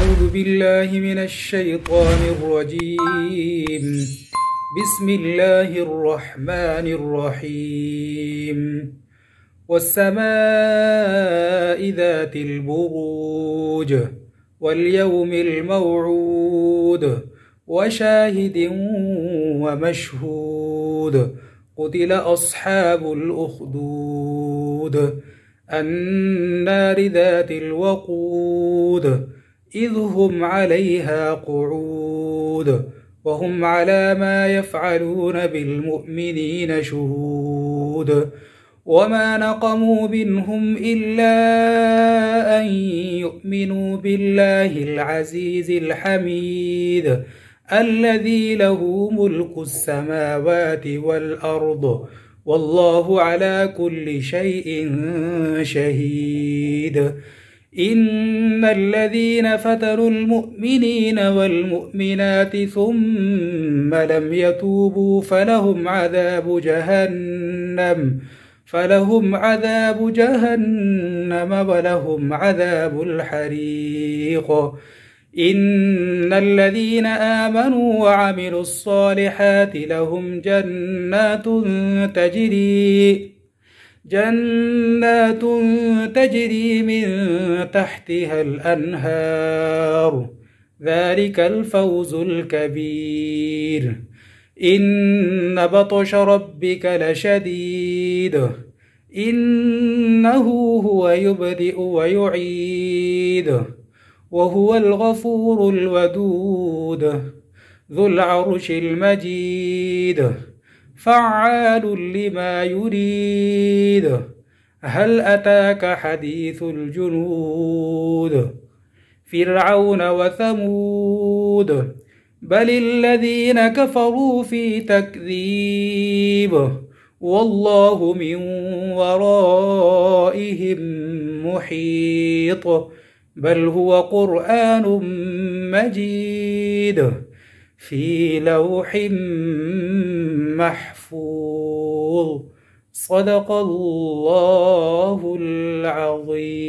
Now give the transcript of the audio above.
أعوذ بالله من الشيطان الرجيم. بسم الله الرحمن الرحيم. والسماء ذات البروج واليوم الموعود وشاهد ومشهود. قتل أصحاب الأخدود النار ذات الوقود إذ هم عليها قعود وهم على ما يفعلون بالمؤمنين شهود. وما نقموا منهم إلا أن يؤمنوا بالله العزيز الحميد الذي له ملك السماوات والأرض والله على كل شيء شهيد. إن الذين فتنوا المؤمنين والمؤمنات ثم لم يتوبوا فلهم عذاب جهنم ولهم عذاب الحريق. إن الذين آمنوا وعملوا الصالحات لهم جنات تجري من تحتها الأنهار ذلك الفوز الكبير. إن بطش ربك لشديد إنه هو يبدئ ويعيد وهو الغفور الودود ذو العرش المجيد فعال لما يريد. هل أتاك حديث الجنود فرعون وثمود بل الذين كفروا في تكذيب والله من ورائهم محيط. بل هو قرآن مجيد في لوح محفوظ. صدق الله العظيم.